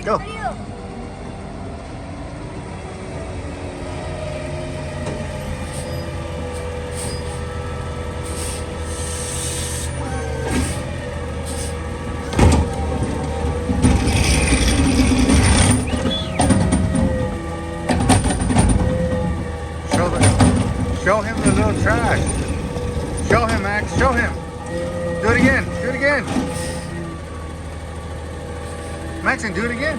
Go. Show him the little trash. Show him, Max. Show him. Do it again. Do it again. Max, and do it again.